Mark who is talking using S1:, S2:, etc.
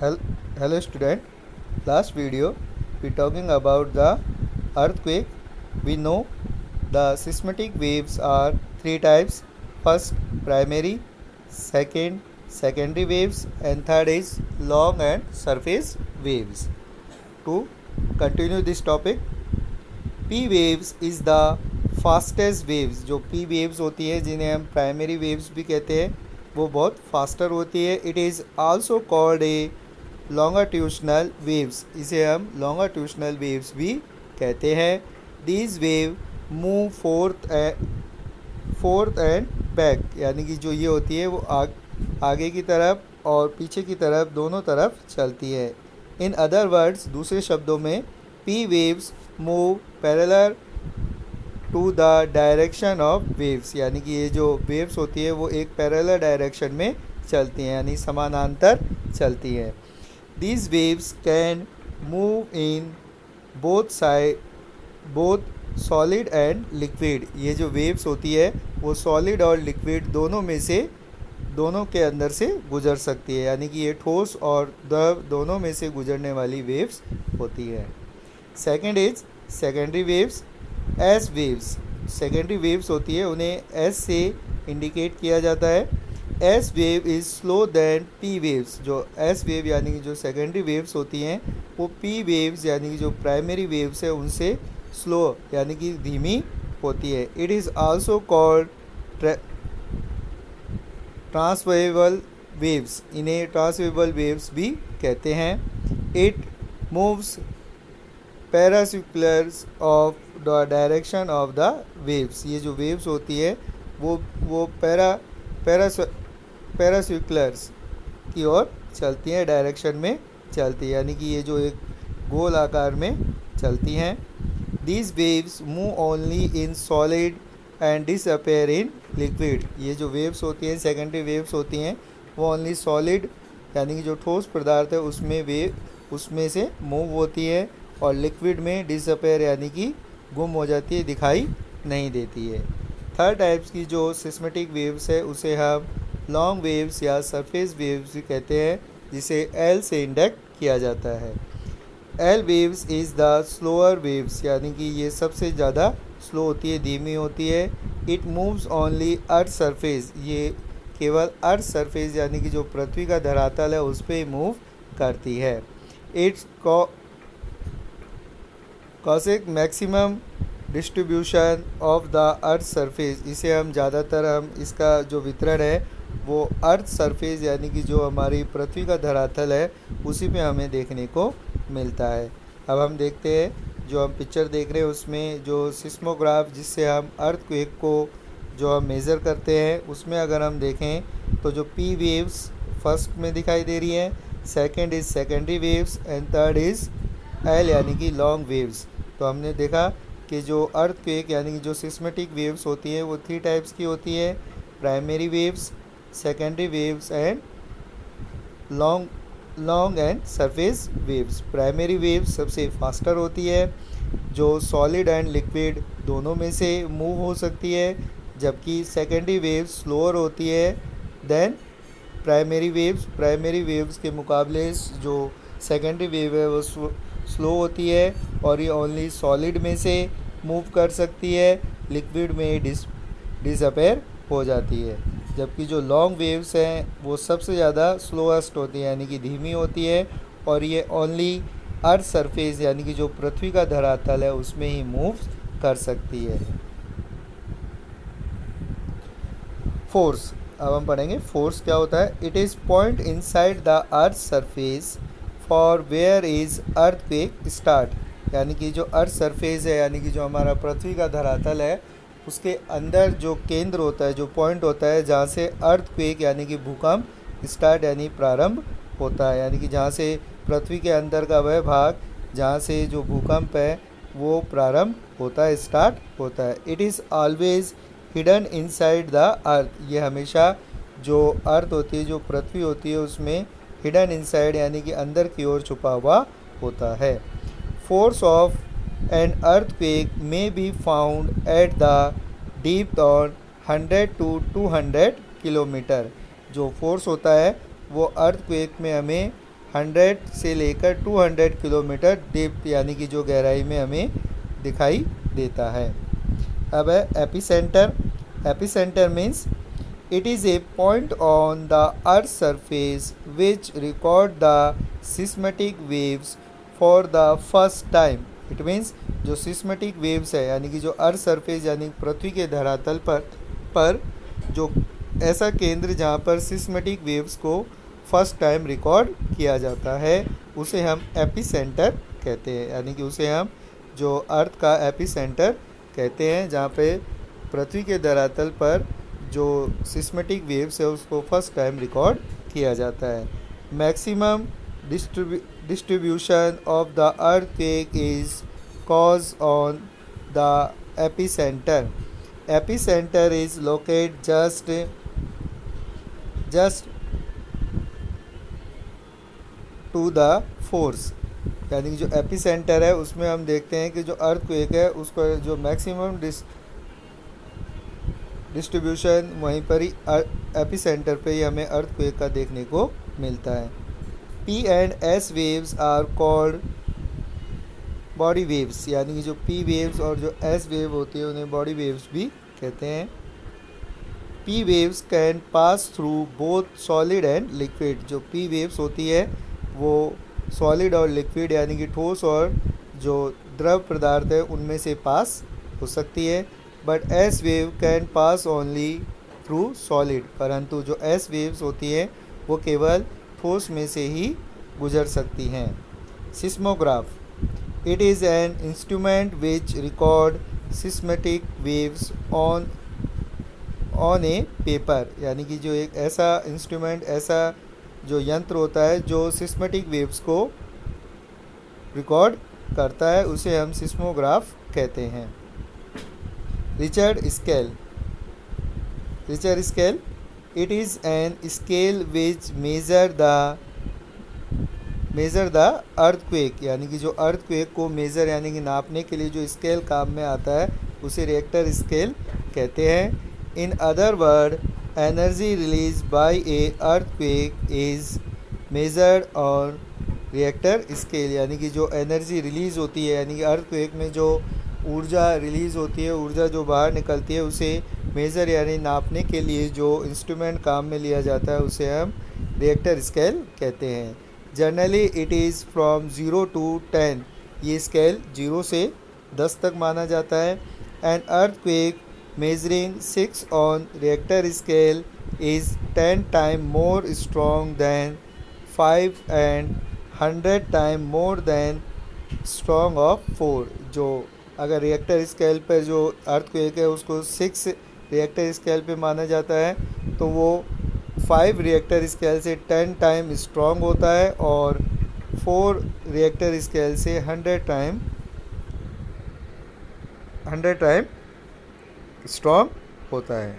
S1: Hel- Hello student. Last video we talking about the earthquake. We know the seismic waves are three types. First primary, second secondary waves, and third is long and surface waves. To continue this topic, P waves is the fastest waves. जो P waves होती है जिन्हें हम primary waves भी कहते हैं वो बहुत फास्टर होती है. It is also called a longitudinal waves. इसे हम लॉन्गाट्यूशनल वेव्स भी कहते हैं. These wave move forth and back, यानी कि जो ये होती है वो आगे की तरफ और पीछे की तरफ दोनों तरफ चलती है. इन अदर वर्ड्स, दूसरे शब्दों में, P waves move parallel to the direction of waves, यानी कि ये जो वेव्स होती है वो एक पैरेलल डायरेक्शन में चलती हैं, यानी समानांतर चलती हैं. These waves can move in both solid and liquid. ये जो वेव्स होती है वो सॉलिड और लिक्विड दोनों के अंदर से गुजर सकती है, यानी कि ये ठोस और द्रव दोनों में से गुजरने वाली वेव्स होती है. Second is secondary waves. S waves, secondary waves होती है उन्हें एस से इंडिकेट किया जाता है. S wave is slow than P waves. जो एस वेव यानी कि जो सेकेंडरी वेव्स होती हैं वो पी वेव्स यानी कि जो प्राइमरी वेव्स है उनसे स्लो यानी कि धीमी होती है. It is also called transverse waves. इन्हें ट्रांसवेबल वेव्स भी कहते हैं. It moves perpendiculars of the direction of the waves. ये जो वेव्स होती है वो पैरासिकुलर्स की ओर चलती हैं, डायरेक्शन में चलती है, यानी कि ये जो एक गोल आकार में चलती हैं. These waves move only in solid and disappear in liquid. ये जो वेव्स होती हैं, सेकेंडरी वेव्स होती हैं, वो ओनली सॉलिड यानी कि जो ठोस पदार्थ है उसमें से मूव होती है और लिक्विड में डिसअपेयर यानी कि गुम हो जाती है, दिखाई नहीं देती है. थर्ड टाइप्स की जो सिस्मेटिक वेव्स है उसे हम लॉन्ग वेव्स या सरफेस वेव्स भी कहते हैं, जिसे एल से इंडेक्ट किया जाता है. L waves is the slower waves, यानी कि ये सबसे ज़्यादा स्लो होती है, धीमी होती है. It moves only earth surface. ये केवल अर्थ सरफेस यानी कि जो पृथ्वी का धरातल है उस पर मूव करती है. It's cosec maximum distribution of the earth surface. इसे हम इसका जो वितरण है वो अर्थ सरफेस यानी कि जो हमारी पृथ्वी का धरातल है उसी पे हमें देखने को मिलता है. अब हम देखते हैं, जो हम पिक्चर देख रहे हैं उसमें जो सिस्मोग्राफ जिससे हम अर्थक्वेक को जो हम मेज़र करते हैं उसमें अगर हम देखें तो जो पी वेव्स फर्स्ट में दिखाई दे रही है, second is secondary waves and third is L यानी कि लॉन्ग वेव्स. तो हमने देखा कि जो अर्थक्वेक यानी कि जो सिस्मेटिक वेव्स होती हैं वो थ्री टाइप्स की होती है: primary waves, secondary waves and long and surface waves. Primary waves सबसे फास्टर होती है, जो सॉलिड एंड लिक्विड दोनों में से मूव हो सकती है, जबकि सेकेंडरी वेव्स स्लोअर होती है then primary waves. Primary waves के मुकाबले जो सेकेंडरी वेव है वो स्लो होती है और ये ओनली सॉलिड में से मूव कर सकती है, लिक्विड में डिसअपेयर हो जाती है. जबकि जो लॉन्ग वेव्स हैं वो सबसे ज़्यादा स्लोएस्ट होती है यानी कि धीमी होती है और ये ओनली अर्थ सरफेस यानी कि जो पृथ्वी का धरातल है उसमें ही मूव कर सकती है. फोर्स, अब हम पढ़ेंगे फोर्स क्या होता है. It is point inside the earth surface for where is earthquake start. यानी कि जो अर्थ सरफेस है यानी कि जो हमारा पृथ्वी का धरातल है उसके अंदर जो केंद्र होता है, जो पॉइंट होता है जहाँ से अर्थक्वेक यानी कि भूकंप स्टार्ट यानी प्रारंभ होता है, यानी कि जहाँ से पृथ्वी के अंदर का वह भाग जहाँ से जो भूकंप है वो प्रारंभ होता है, स्टार्ट होता है. It is always hidden inside the अर्थ. ये हमेशा जो अर्थ होती है, जो पृथ्वी होती है उसमें हिडन इनसाइड यानी कि अंदर की ओर छुपा हुआ होता है. Force of an earthquake may be found at the deep on 100 to 200 kilometre. जो फोर्स होता है वो अर्थक्वेक में हमें 100 से लेकर 200 किलोमीटर डेप्थ यानी कि जो गहराई में हमें दिखाई देता है। अब है epicentre. Epicentre means it is a point on the earth surface which record the seismic waves for the first time. It means जो सिस्मेटिक वेव्स है यानी कि जो अर्थ सरफेस यानी पृथ्वी के धरातल पर जो ऐसा केंद्र जहाँ पर सिस्मेटिक वेव्स को फर्स्ट टाइम रिकॉर्ड किया जाता है उसे हम एपिसेंटर कहते हैं। यानी कि उसे हम जो अर्थ का एपिसेंटर कहते हैं, जहाँ पे पृथ्वी के धरातल पर जो सिस्मेटिक वेव्स है उसको फर्स्ट टाइम रिकॉर्ड किया जाता है। Maximum distribution of the earthquake is caused on the epicenter. Epicenter is located just to the force। यानी कि जो एपिसेंटर है उसमें हम देखते हैं कि जो अर्थक्वेक है उसका जो मैक्सिमम डिस्ट्रीब्यूशन वहीं पर ही एपिसेंटर पे ही हमें अर्थक्वेक का देखने को मिलता है। P and S waves are called body waves. यानी कि जो P वेव्स और जो S वेव होती है उन्हें बॉडी वेव्स भी कहते हैं। P waves can pass through both solid and liquid. जो P वेव्स होती है वो सॉलिड और लिक्विड यानी कि ठोस और जो द्रव पदार्थ है उनमें से पास हो सकती है। But S wave can pass only through solid. परंतु जो S वेव्स होती है वो केवल ठोस में से ही गुजर सकती हैं। Seismograph it is an instrument which record seismic waves on a paper. यानी कि जो एक ऐसा इंस्ट्रूमेंट, ऐसा जो यंत्र होता है जो सिस्मेटिक वेव्स को रिकॉर्ड करता है उसे हम सिस्मोग्राफ कहते हैं। Richard scale it is an scale which measure the earthquake। यानी कि जो अर्थक्वेक को मेज़र यानी कि नापने के लिए जो स्केल काम में आता है उसे रिएक्टर स्केल कहते हैं। In other word energy release by A earthquake is measured on Richter scale. यानी कि जो एनर्जी रिलीज़ होती है यानी कि अर्थक्वेक में जो ऊर्जा रिलीज़ होती है, ऊर्जा जो बाहर निकलती है उसे मेज़र यानी नापने के लिए जो इंस्ट्रूमेंट काम में लिया जाता है उसे हम रिएक्टर स्केल कहते हैं। Generally it is from 0 to 10। ये स्केल 0 से 10 तक माना जाता है। An earthquake measuring 6 on Richter scale is 10 time more strong than 5 and 100 time more than strong of 4। जो अगर रिएक्टर स्केल पर जो अर्थक्वेक है उसको 6 रिएक्टर स्केल पे माना जाता है तो वो 5 रिएक्टर स्केल से 10 टाइम स्ट्रॉन्ग होता है और 4 रिएक्टर स्केल से 100 टाइम स्ट्रॉन्ग होता है।